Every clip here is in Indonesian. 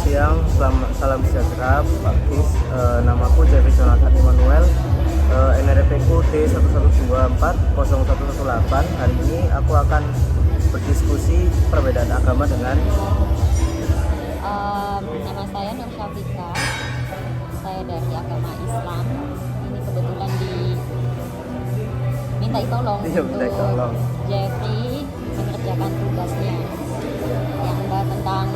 siang, salam sejahtera Pak Kis. Namaku Jeffrey Jonathan Immanuel. NRP ku D1124018. Hari ini aku akan berdiskusi perbedaan agama dengan nama saya Nur Syafika. Saya dari agama Islam. Ini kebetulan minta tolong untuk Jeffrey mengerjakan tugasnya yang membahas tentang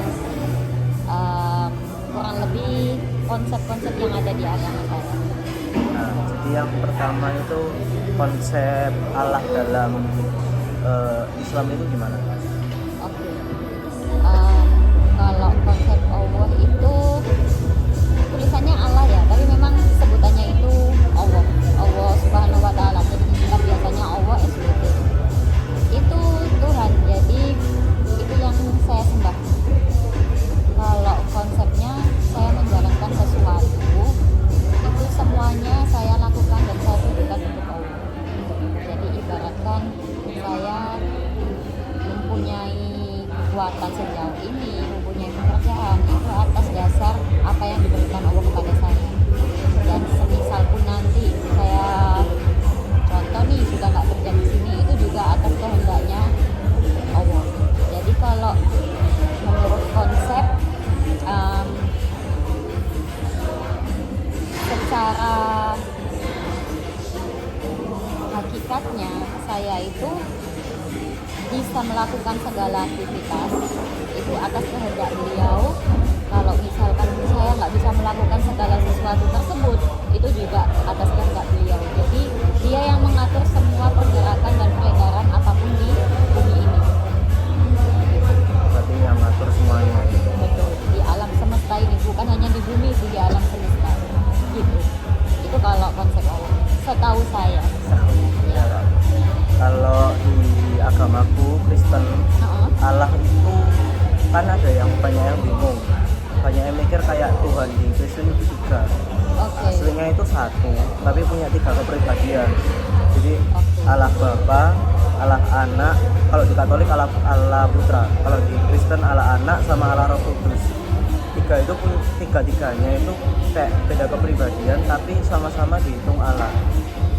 kurang lebih konsep-konsep yang ada di agama saya. Nah, jadi yang pertama itu konsep Allah dalam Islam itu gimana? Oke. Kalau konsep Allah itu tulisannya Allah ya, tapi memang sebutannya itu Allah Subhanahu wa Ta'ala. Jadi kita biasanya Allah SWT. Itu Tuhan. Jadi itu yang saya sembah. Kalau konsepnya saya menjalankan sesuatu itu semuanya saya lakukan dan saya tujukan untuk Allah. Jadi ibaratkan saya mempunyai kekuatan sejauh ini, mempunyai pekerjaan itu atas dasar apa yang diberikan Allah kepada saya. Dan semisal pun nanti saya contoh nih sudah nggak kerja di sini, itu juga atas kehendaknya Allah. Jadi kalau menurut konsep secara hakikatnya saya itu bisa melakukan segala aktivitas itu atas kehendak beliau. Kalau misalkan saya nggak bisa melakukan segala sesuatu tersebut, itu juga atas kehendak beliau. Jadi dia yang mengatur semua pergerakan dan peredaran apapun di bumi ini. Berarti yang ngatur semuanya gitu. Betul, di alam semesta ini, bukan hanya di bumi, di alam semesta gitu. Itu kalau konsep Allah setahu saya. Ya. Kalau di agamaku Kristen, Allah itu kan ada yang banyak yang bingung, banyak yang mikir kayak Tuhan di Kristen itu tiga. Aslinya itu satu, tapi punya tiga kepribadian. Jadi Allah Bapa, Allah Anak, kalau di Katolik Allah Putra, kalau di Kristen Allah Anak sama Allah Roh Kudus. Tiga-tiganya itu kayak beda kepribadian, tapi sama-sama dihitung Allah.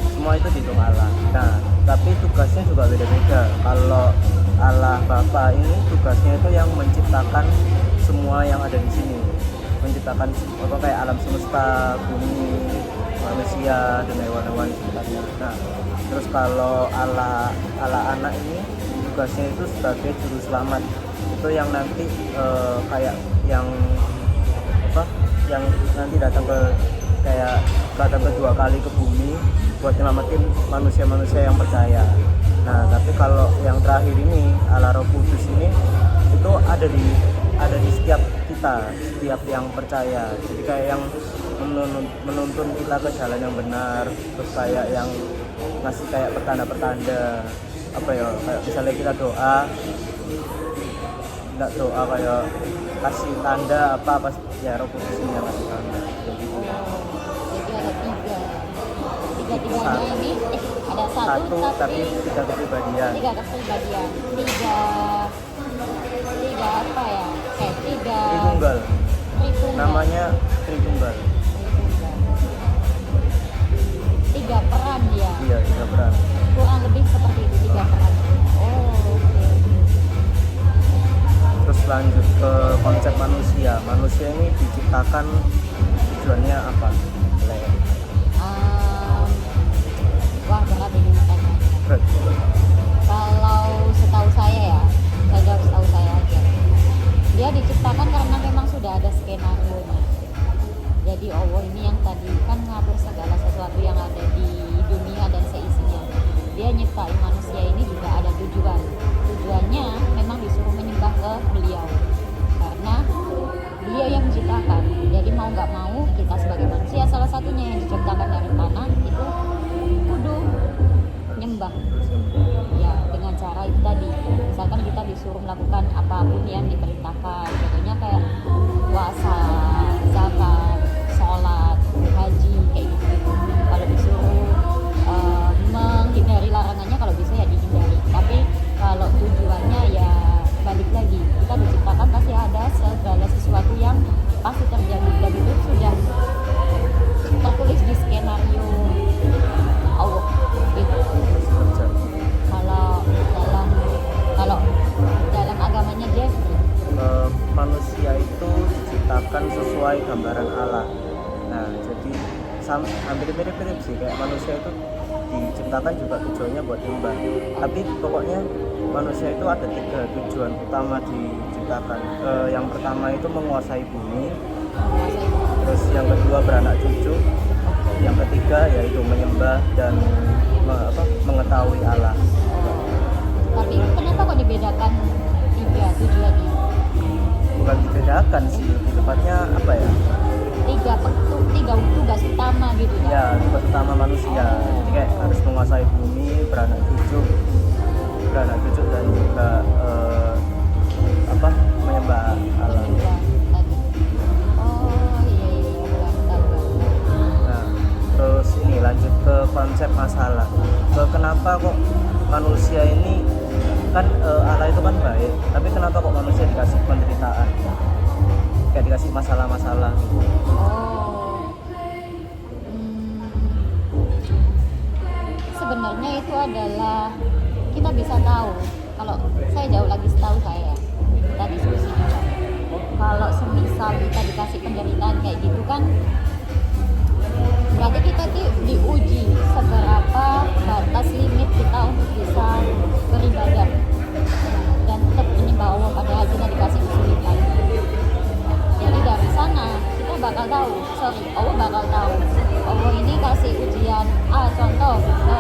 Semua itu dihitung Allah. Nah, tapi tugasnya juga beda-beda. Kalau Allah Bapa ini tugasnya itu yang menciptakan semua yang ada di sini, menciptakan apa kayak alam semesta, bumi, manusia dan hewan-hewan sekitarnya. Nah, terus kalau Allah Anak ini tugasnya itu sebagai juru selamat. Itu yang nanti kayak yang nanti datang kedua kali ke bumi buat nyelamatin manusia-manusia yang percaya. Nah, tapi kalau yang terakhir ini Allah Roh Kudus ini itu ada di setiap kita, setiap yang percaya. Jadi kayak yang menuntun kita ke jalan yang benar, terus kayak yang ngasih kayak pertanda-pertanda kayak misalnya kita doa kayak kasih tanda apa ya Roh Kudus ini yang kasih tanda. Jadi ada tiga-tiganya ini ada satu tapi tiga kepribadian. Tiga apa ya? Tritunggal. Namanya Tritunggal. Tiga peran ya? Iya, tiga peran. Kurang lebih seperti itu, tiga peran. Oke. Terus lanjut ke konsep manusia. Manusia ini diciptakan tujuannya apa? Wah, berat ini makanya. Kalau setahu saya aja, dia diciptakan karena memang sudah ada skenario-nya. Jadi Allah ini yang tadi kan ngatur segala sesuatu yang ada di dunia dan seisinya. Dia nyiptain manusia ini juga ada tujuan. Tujuannya memang disuruh menyembah ke beliau, karena beliau yang menciptakan. Jadi mau nggak mau kita sebagai manusia, salah satunya yang diciptakan dari tanah itu kudu nyembah ya, dengan cara itu tadi. Misalkan kita disuruh melakukan apapun yang diperintahkan, contohnya kayak puasa, zakat, sholat, haji, kayak gitu. Kalau disuruh menghindari larangannya, kalau bisa ya dihindari. Tapi kalau tujuannya ya balik lagi, kita diciptakan pasti ada segala sesuatu yang manusia itu diciptakan sesuai gambaran Allah. Nah, jadi hampir mirip-mirip sih, kayak manusia itu diciptakan juga tujuannya buat nyembah. Tapi pokoknya manusia itu ada 3 tujuan utama diciptakan. Yang pertama itu menguasai bumi, terus yang kedua beranak cucu, yang ketiga yaitu menyembah dan mengetahui Allah. Tapi kenapa kok dibedakan 3 tujuannya? Bukan dibedakan sih, lebih tepatnya apa ya? 3 tugas utama gitu kan? Ya, tugas utama manusia. Jadi kayak harus menguasai bumi, beranak cucu dan juga menyembah Allah. Menyembah tadi. Oh iya, tahu. Nah, terus ini lanjut ke konsep masalah. Kenapa kok manusia ini kan Allah itu kan baik, tapi kenapa kok manusia dikasih penderitaan? Kayak dikasih masalah-masalah gitu. Sebenarnya itu adalah kita bisa tahu kalau saya jauh lagi setahu saya kita diskusi juga kalau semisal kita dikasih penderitaan kayak gitu kan berarti kita diuji seberapa batas limit kita untuk bisa beribadah dan tetap menyembah Allah padahal kita dikasih kesulitan. Jadi dari sana kita bakal tahu, Allah bakal tahu Allah ini kasih ujian contoh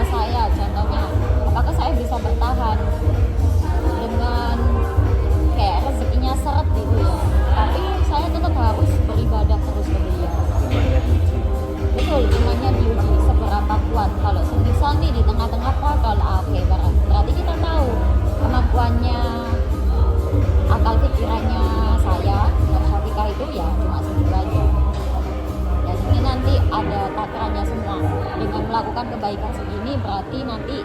saya contohnya apakah saya bisa bertahan dengan kayak rezekinya seret gitu ya, tapi saya tetap harus beribadah terus ke Beliau. Betul, imannya diuji seberapa kuat. Kalau semisal nih di tengah-tengah protol, oke, berarti kita tahu kemampuannya akal pikirannya saya dan Syafiqah itu ya cuma segitu aja. Dan ini nanti ada takarannya semua. Dengan melakukan kebaikan segini berarti nanti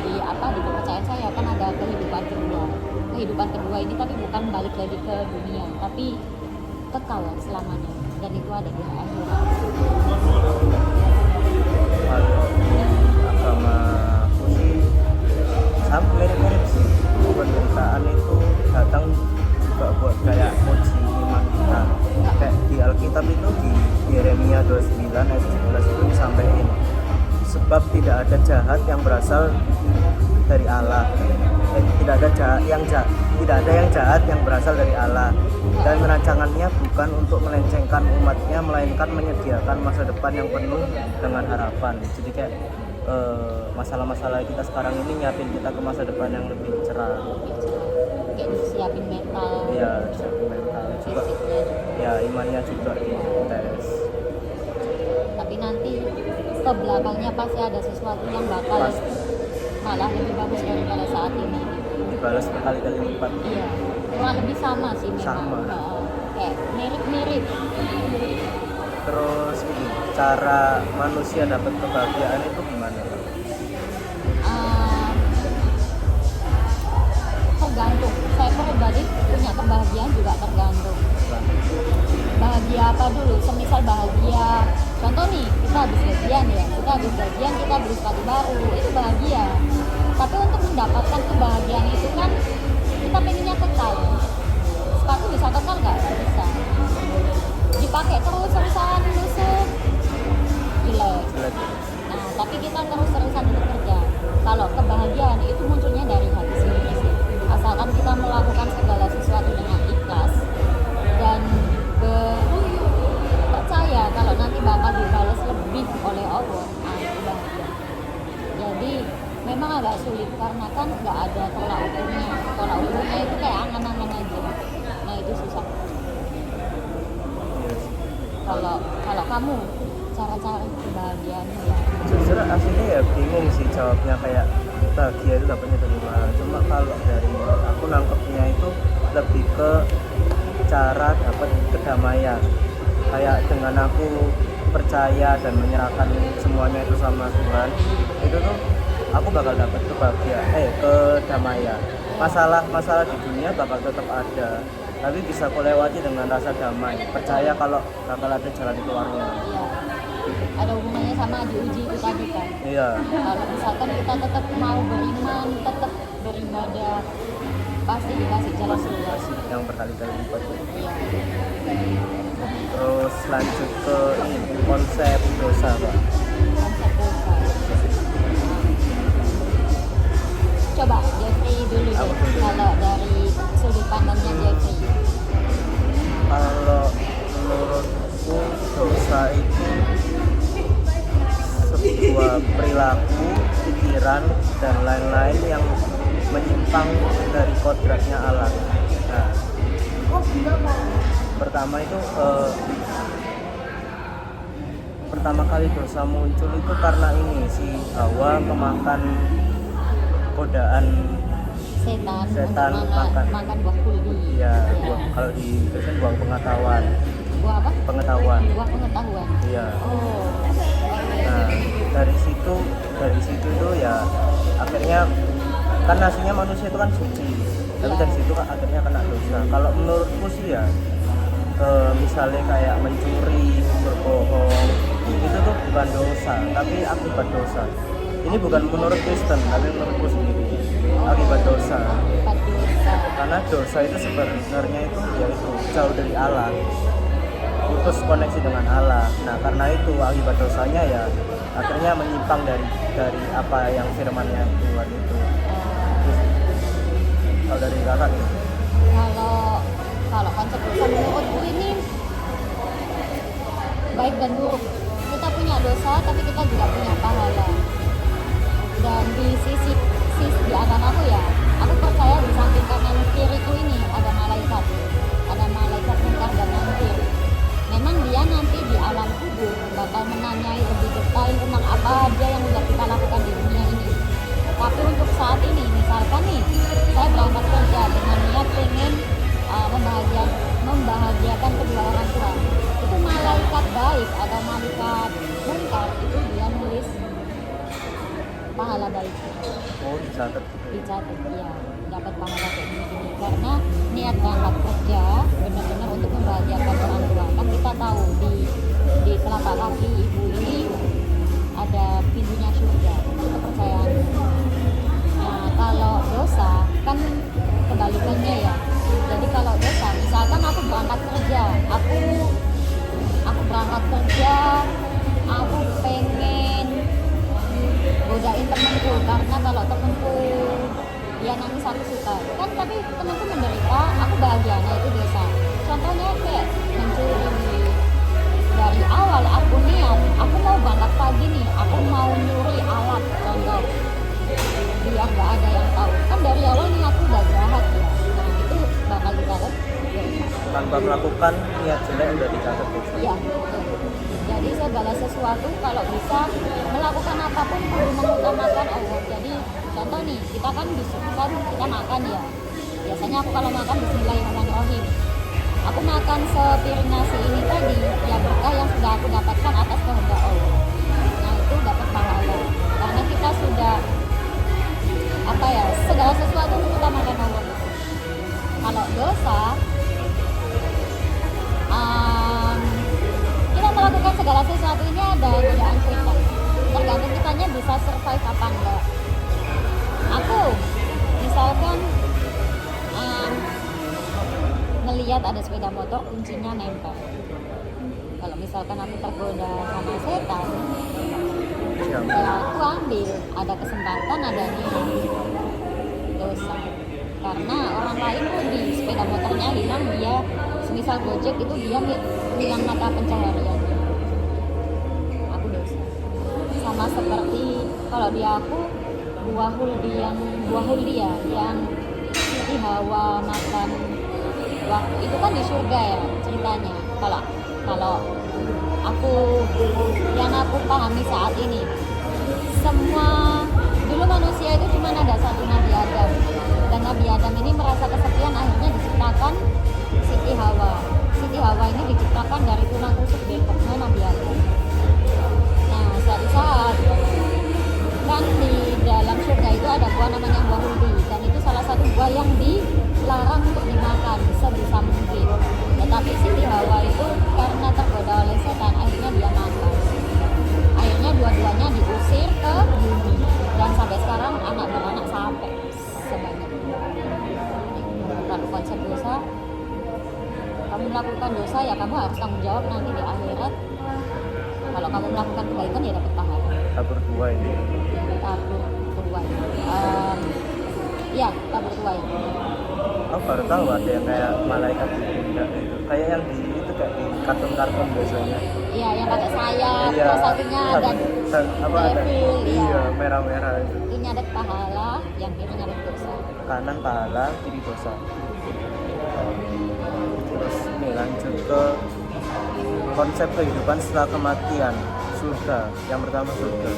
di kepercayaan saya kan ada kehidupan kedua ini, tapi bukan balik lagi ke dunia, tapi kekal selamanya, dan itu ada di akhirat. Kalau agama aku sih sama mirip-mirip sih. Penderitaan itu datang juga buat kayak uji iman kita. Kayak di Alkitab itu di Yeremia 29 ayat 17 itu disampaikan sebab tidak ada jahat yang berasal dari Allah. Tidak ada yang jahat yang berasal dari Allah, dan rancangannya bukan untuk melencengkan umatnya, melainkan menyediakan masa depan yang penuh dengan harapan. Jadi kayak masalah-masalah kita sekarang ini nyiapin kita ke masa depan yang lebih cerah. Kayak disiapin mental. Iya, siapin mental juga. Ya, imannya juga dites. Tapi nanti ke belakangnya pasti ada sesuatu yang bakal malah lebih bagus daripada saat ini. Dibalas berkali-kali lipat. Iya, kurang lebih sama sih memang. Sama. Kayak mirip-mirip. Terus ini, cara manusia dapat kebahagiaan itu gimana? Tergantung. Saya pribadi punya kebahagiaan juga tergantung. Bahagia apa dulu? Semisal bahagia, contoh nih kita habis gajian kita beli sepatu baru, itu bahagia. Tapi untuk mendapatkan kebahagiaan itu kan kita pengennya kekal. Sepatu bisa kekal nggak? Bisa. Dipakai terus-terusan busuk, jelek. Nah, tapi kita terus-terusan bekerja. Kalau kebahagiaan itu munculnya dari hati sendiri sih. Asalkan kita melakukan segala sesuatu dengan ikhlas dan percaya kalau nanti bakal dibalas lebih oleh Allah, itu bahagia. Jadi memang agak sulit karena kan nggak ada tolak ukurnya. Tolak ukurnya itu kayak angan-angan aja. Nah itu susah. Kalau kamu cara-cara kebahagiaanmu ya? Jujur aslinya ya bingung sih jawabnya, kayak bahagia itu dapatnya dari mana. Cuma kalau dari aku nangkepnya itu lebih ke cara dapat kedamaian. Kayak dengan aku percaya dan menyerahkan semuanya itu sama Tuhan, itu tuh aku bakal dapat kedamaian. Masalah di dunia bakal tetap ada, tapi bisa aku lewati dengan rasa damai, percaya kalau bakal ada jalan keluarnya. Iya. Ada hubungannya sama diuji itu tadi kan. Iya. Kalau misalkan kita tetap mau beriman, tetap beribadah, pasti dikasih jalan pasti keluar. dikasih yang berkali-kali lipat. Iya. Terus lanjut ke ini konsep dosa Pak. Konsep dosa. Coba Jeffrey dulu deh. Aku dulu. Kalau dari sudut pandangnya Jeffrey. Kalau menurutku dosa itu sebuah perilaku, pikiran dan lain-lain yang menyimpang dari kodratnya Allah. Nah, pertama itu pertama kali dosa muncul itu karena ini si Hawa kemakan godaan Setan untuk makan. makan buah kuldi. Ya, kalau di Kristen buang pengetahuan. Buah apa? Pengetahuan. Buah pengetahuan. Iya. Oh. Nah, dari situ itu ya akhirnya kan aslinya manusia itu kan suci. Tapi Ya. dari situ kan akhirnya kena dosa. Kalau menurutku sih ya misalnya kayak mencuri, berbohong, itu tuh bukan dosa, tapi akibat dosa. Ini bukan menurut Kristen, tapi menurutku sendiri akibat dosa. Akibat dosa. Karena dosa itu sebenarnya itu yaitu jauh dari Allah, putus koneksi dengan Allah. Nah karena itu akibat dosanya ya akhirnya menyimpang dari apa yang firman-Nya Tuhan itu. Terus, kalau dari kakak nih, Kalau konsep dosa menurutku ini baik dan buruk. Kita punya dosa tapi kita juga punya pahala. Dan di sisi di agamaku ya, aku percaya di samping kanan kiriku ini ada malaikat munkar dan nakir. Memang dia nanti di alam kubur bakal menanyai lebih detail tentang apa aja yang udah kita lakukan di dunia ini. Tapi untuk saat ini, misalkan nih, saya berangkat kerja dengan niat pengen membahagiakan kedua orang tua. Itu malaikat baik atau malaikat munkar itu dia nulis pahala baik. oh dicatat. Dicatat ya, dapat pahala kayak gini karena niat berangkat kerja benar-benar untuk membahagiakan orang tua. Kan kita tahu di telapak kaki ibu ini ada pintunya surga, itu kepercayaan. Nah kalau dosa kan kebalikannya ya. Jadi kalau dosa, misalkan aku berangkat kerja, aku berangkat kerja, aku pengen godain temenku karena kalau temenku dia nangis aku suka kan, tapi temenku menderita aku bahagia, nah itu dosa. Contohnya kayak mencuri. Dari awal aku niat aku mau berangkat pagi nih, aku mau nyuri alat contoh biar nggak ada yang tahu, kan dari awal niatku udah jahat ya. Nah itu bakal dicatat dosa. Tanpa melakukan niat jelek udah dicatat dosa. Iya. Jadi segala sesuatu kalau bisa melakukan apapun perlu mengutamakan Allah. Jadi contoh nih, kita kan disuruhkan kita makan ya. Biasanya aku kalau makan bismillahirrahmanirrahim. Aku makan sepiring nasi ini tadi, ya berkah yang sudah aku dapatkan atas kehendak Allah. Nah itu dapat pahala. Karena kita sudah segala sesuatu mengutamakan Allah. Kalau dosa, kita melakukan segala sesuatu ini ada godaan setan. Tergantung kitanya bisa survive apa enggak. Aku misalkan ngelihat ada sepeda motor kuncinya nempel. Kalau misalkan aku tergoda sama setan, ya aku ambil, ada kesempatan ada niat, dosa. Karena orang lain rugi, sepeda motornya hilang, dia semisal Gojek itu dia hilang mata pencaharian. Aku dosa. Sama seperti kalau di aku buah huldi yang si Hawa makan waktu itu kan di surga ya ceritanya. Kalau yang aku pahami saat ini, semua dulu manusia itu cuma ada satu Nabi Adam, dan Nabi Adam ini merasa kesepian, akhirnya diciptakan Siti Hawa. Siti Hawa ini diciptakan dari tulang rusuk bekoknya Nabi Adam. Nah suatu saat kan di dalam surga itu ada buah namanya buah huldi, dan itu salah satu buah yang dilarang untuk dimakan sebisa mungkin. Tetapi Siti Hawa itu karena tergoda oleh setan, akhirnya dia makan. Akhirnya dua-duanya diusir ke bumi, dan sampai sekarang anak beranak sampai sebanyak itu. melakukan dosa ya kamu harus tanggung jawab nanti di akhirat. Kalau kamu melakukan kebaikan ya dapat pahala. Tabur dua ini. Tabur tuai. Ya, tabur tuai. Aku baru tahu ada yang kayak malaikat di pundak itu. Kayak yang di itu kayak di kartun-kartun biasanya. Iya, yang pakai sayap, Iya. terus satunya ada Apa ada? devil, Iya, merah-merah itu. Ini nyadet pahala, yang kiri nyadet dosa. Kanan pahala, kiri dosa. Terus ini lanjut ke konsep kehidupan setelah kematian, surga. Yang pertama surga.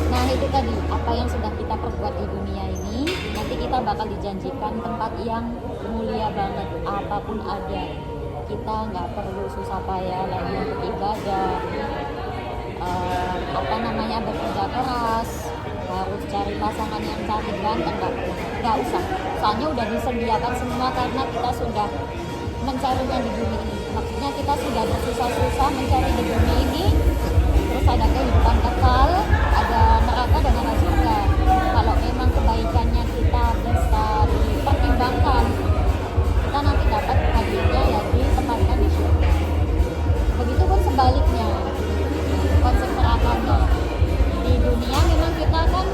Nah itu tadi, apa yang sudah kita perbuat di dunia ini, nanti kita bakal dijanjikan tempat yang mulia banget, apapun ada. Kita nggak perlu susah payah lagi untuk ibadah, bekerja keras, harus cari pasangan yang cantik ganteng, nggak usah. Soalnya udah disediakan semua karena kita sudah mencarinya di bumi ini. Maksudnya kita sudah bersusah-susah mencari di bumi ini, terus ada kehidupan kekal, ada neraka dan ada surga. Kalau memang kebaikannya kita bisa dipertimbangkan, kita nanti dapat hadiahnya ya ditempatkan di surga. Begitupun sebaliknya, konsep nerakanya. Di dunia memang kita kan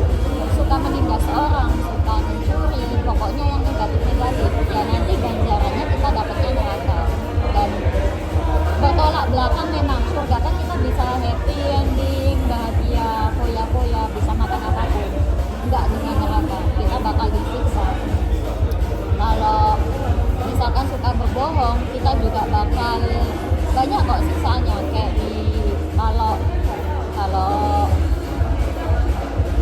suka menindas orang, suka mencuri, pokoknya yang negatif-negatif. Ya nanti ganjarannya kita dapatnya neraka. Dan bertolak belakang memang surga kan kita bisa happy ending, bahagia, foya-foya, bisa makan apapun. Enggak dengan neraka, kita bakal disiksa. Kalau misalkan suka berbohong, kita juga bakal banyak kok siksaannya. Kayak di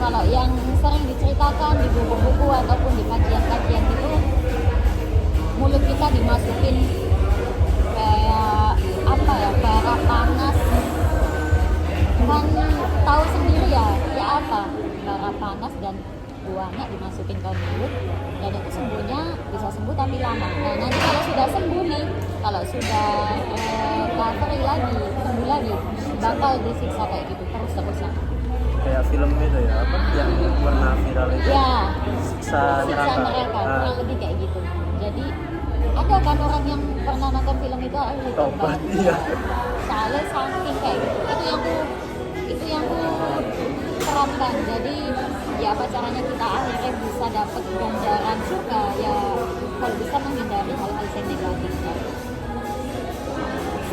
kalau yang sering diceritakan di buku-buku ataupun di kajian-kajian itu, mulut kita dimasukin kayak apa ya, bara panas. Kan tahu sendiri ya apa bara panas dan buahnya dimasukin ke mulut, dan itu sembuhnya bisa sembuh tapi lama. Nah nanti kalau sudah sembuh nih, kalau sudah recovery lagi, sembuh lagi, bakal disiksa kayak gitu terus-terusan. Kayak film itu ya, apa yang pernah viral itu, Ya, siksa siksa neraka. neraka, Nah, kurang lebih kayak gitu. Jadi ada kan orang yang pernah nonton film itu, tobat, iya. soalnya saking kayak gitu. Itu yang ku terapkan. Jadi ya apa caranya kita akhirnya bisa dapat ganjaran surga, ya kalau bisa menghindari hal-hal yang negatif.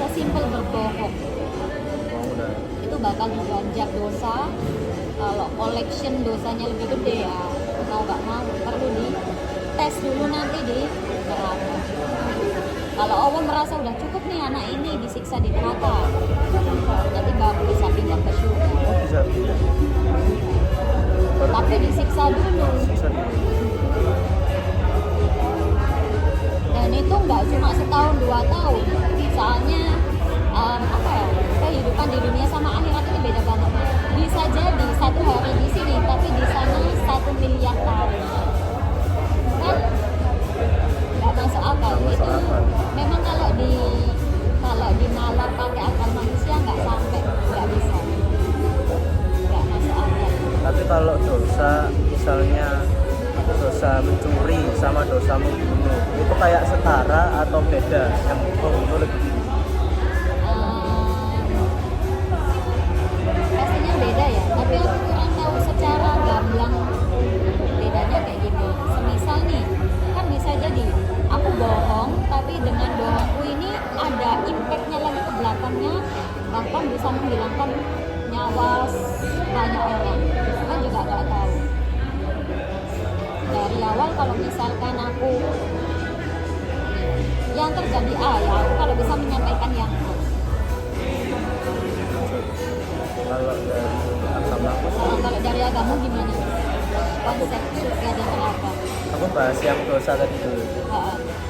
Sesimpel berbohong Oh, udah. itu bakal diganjar dosa. Kalau collection dosanya lebih gede ya mau nggak mau perlu di tes dulu nanti di neraka. Kalau Allah merasa udah cukup nih anak ini disiksa di neraka, nanti baru bisa pindah ke surga. Oh, bisa pindah. Baru Tapi disiksa dulu. siksa dulu. Dan itu nggak cuma setahun 2 tahun. Soalnya kehidupan di dunia sama akhirat itu beda banget. Bisa jadi 1 hari di sini tapi di sana 1 miliar tahun. Kan nggak masuk akal. Nggak masuk Itu akal. memang kalau di nalar pakai akal manusia nggak sampai, nggak bisa, nggak masuk akal. Tapi kalau dosa, misalnya dosa mencuri sama dosa membunuh, itu kayak setara atau beda? Yang membunuh lebih tinggi. Pastinya beda ya, tapi aku kurang tahu secara gamblang bedanya kayak gini. Semisal nih, kan bisa jadi aku bohong, tapi dengan bohongku ini ada impactnya lagi ke belakangnya, bahkan bisa menghilangkan nyawa banyak orang. Kan juga nggak tahu. Dari awal kalau misalkan aku yang terjadi A, ya aku kalau bisa menyampaikan yang A. Kalau dari agamaku sih, Kalau dari agama gimana? Konsep surga dan neraka. aku bahas yang dosa tadi dulu.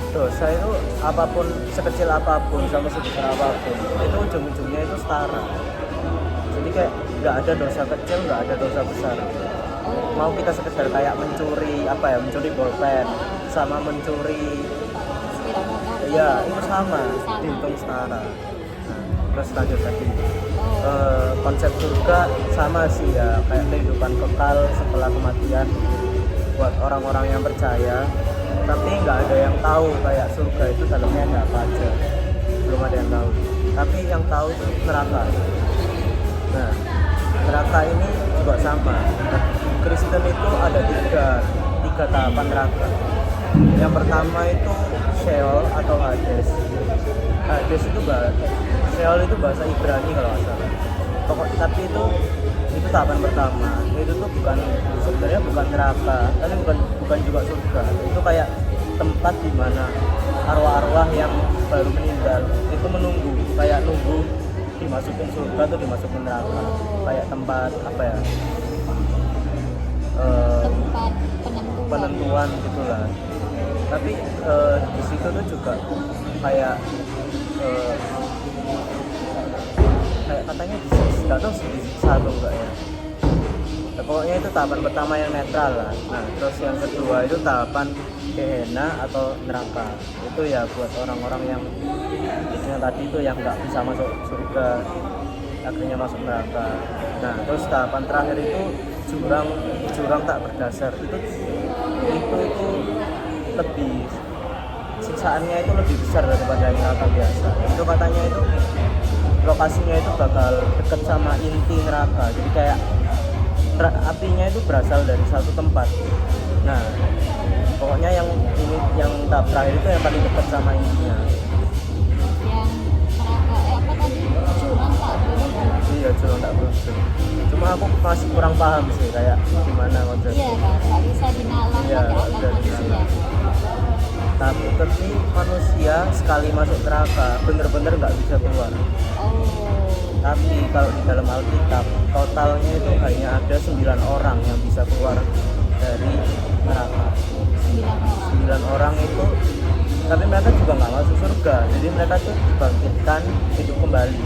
Dosa itu apapun, sekecil apapun sama sebesar apapun, itu ujung-ujungnya itu setara. Jadi kayak nggak ada dosa kecil, nggak ada dosa besar. Mau kita sekedar kayak mencuri mencuri bolpen sama mencuri, Sepeda motor. ya itu sama, Sama. dihitung setara. Nah, terus lanjut lagi. Oh. Konsep surga sama sih ya, kayak kehidupan kekal setelah kematian buat orang-orang yang percaya. tapi nggak ada yang tahu kayak surga itu dalamnya ada apa aja, belum ada yang tahu. Tapi yang tahu itu neraka. Nah, neraka ini juga sama. Kristen itu ada tiga tahapan neraka. Yang pertama itu Sheol atau Hades. Hades itu Sheol itu bahasa Ibrani kalau nggak salah. Tapi itu tahapan pertama. Itu tuh sebenarnya bukan neraka, tapi bukan juga surga. Itu kayak tempat di mana arwah-arwah yang baru meninggal itu kayak nunggu dimasukin surga atau dimasukin neraka. Kayak tempat apa ya? Tempat penentuan gitulah. Tapi di situ tuh juga kayak katanya nggak tahu disiksa atau enggak ya. Nah, pokoknya itu tahapan pertama yang netral lah. Nah, terus yang kedua itu tahapan Gehenna atau neraka. Itu ya buat orang-orang yang tadi itu yang nggak bisa masuk surga, akhirnya masuk neraka. Nah, terus tahapan terakhir itu jurang tak berdasar. Itu lebih siksaannya itu lebih besar daripada neraka biasa. Itu katanya itu lokasinya itu bakal dekat sama inti neraka. Jadi kayak apinya itu berasal dari satu tempat. Nah, pokoknya yang tahap terakhir itu yang paling dekat sama intinya. Yang neraka apa tadi? Jurang tak berujung. Iya, jurang tak berujung. Cuma aku masih kurang paham sih kayak gimana konsepnya. Iya kan, nggak bisa dinalar Iya, pakai akal udah manusia. dinalar. Tapi manusia sekali masuk neraka bener-bener nggak bisa keluar. Oh. Tapi kalau di dalam Alkitab totalnya itu hanya ada 9 orang yang bisa keluar dari neraka. 9 orang itu, tapi mereka juga nggak masuk surga. Jadi mereka tuh dibangkitkan hidup kembali.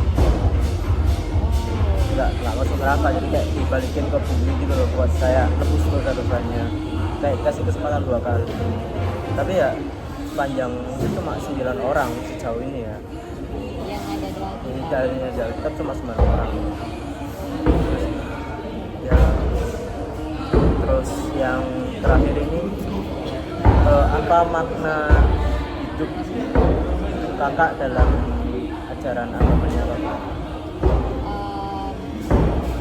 Nggak masuk neraka, jadi kayak dibalikin ke bumi gitu loh, buat saya nebus dosa-dosanya. Kayak kasih kesempatan 2 kali. Tapi ya sepanjang itu cuma 9 orang sejauh ini ya. Yang ada di Alkitab. Dalilnya di Alkitab cuma 9 orang. Terus yang terakhir ini apa makna hidup kakak dalam ajaran agamanya kakak?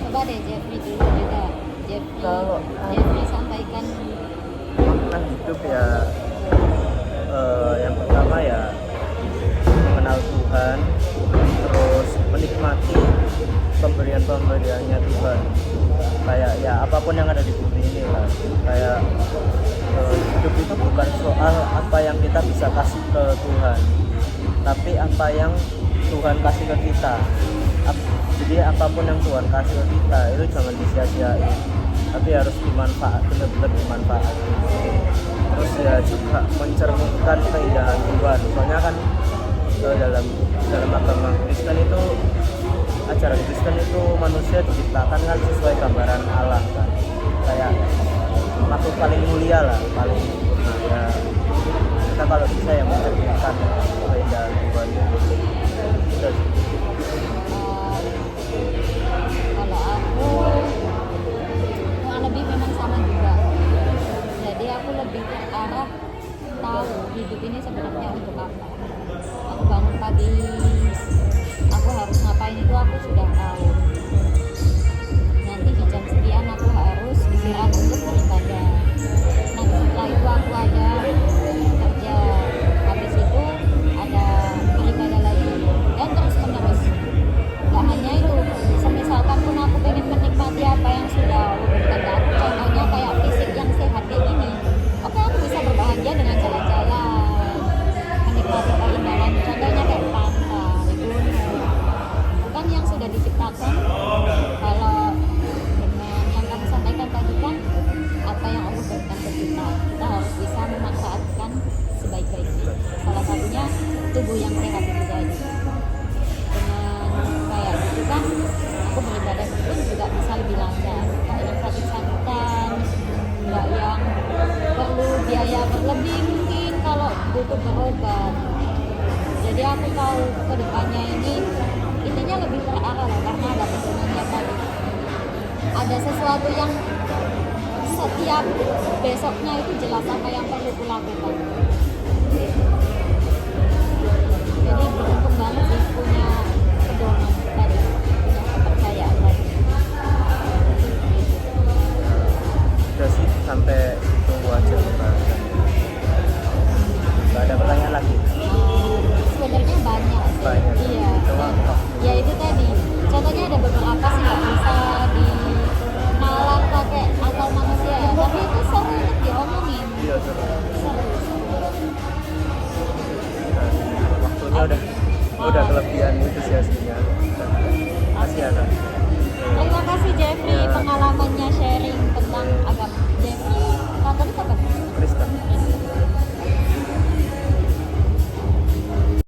Coba deh Jeffrey dulu juga. Jeffrey sampaikan. Makna hidup ya yang pertama ya mengenal Tuhan, terus menikmati pemberiannya Tuhan. Kayak ya apapun yang ada di bumi ini lah. Kayak hidup itu bukan soal apa yang kita bisa kasih ke Tuhan, tapi apa yang Tuhan kasih ke kita. Jadi apapun yang Tuhan kasih ke kita itu jangan disia-siain, tapi harus benar-benar dimanfaatkan. Terus ya juga mencerminkan keindahan Tuhan. Soalnya kan dalam agama Kristen itu, ajaran Kristen itu manusia diciptakan kan sesuai gambaran Allah kan, kayak makhluk paling mulia lah, paling sempurna ya. Kita kalau bisa ya mencerminkan keindahan Tuhan itu. Kalau aku kurang lebih memang sama juga. Jadi aku lebih terarah tahu hidup ini sebenarnya untuk apa. Aku bangun pagi, aku harus ngapain itu aku sudah tahu. Nanti di jam sekian aku harus istirahat untuk beribadah. Nanti setelah itu aku ada kerja. Habis itu ada beribadah lagi. Dan terus menerus. Gak hanya itu, semisalkan pun aku pengen menikmati apa yang sudah Allah berikan ke aku, contohnya kayak fisik yang sehat kayak gini, oke, aku bisa berbahagia dengan jalan-jalan, menikmati keindahan, contohnya kayak pantai, gunung, kan yang sudah diciptakan. Kalau dengan yang kamu sampaikan tadi kan, apa yang Allah berikan ke kita harus bisa memanfaatkan sebaik-baiknya. Salah satunya tubuh yang sehat itu tadi. Kayak gitu kan, aku beribadah pun juga bisa lebih lancar, nggak yang sakit-sakitan, nggak yang perlu biaya berlebih mungkin kalau butuh berobat. Jadi aku tahu kedepannya ini intinya lebih terarah lah, karena ada pesanannya tadi, ada sesuatu yang setiap besoknya itu jelas apa yang perlu kulakukan. Jadi beruntung banget sih punya pedoman tadi, punya kepercayaan tadi. Udah sih sampai tunggu aja pembahasan. Gak ada pertanyaan lagi. Sebenarnya banyak sih. Banyak. Iya. Cuma Ya itu tadi. Contohnya ada beberapa sih nggak bisa dinalar pakai akal manusia. Tapi itu seru untuk diomongin. iya seru. Seru. Waktunya udah kelebihan itu sia-sia. Masih ada. Terima kasih Jeffrey Ya. pengalamannya sharing tentang agama. Jeffrey kantornya apa?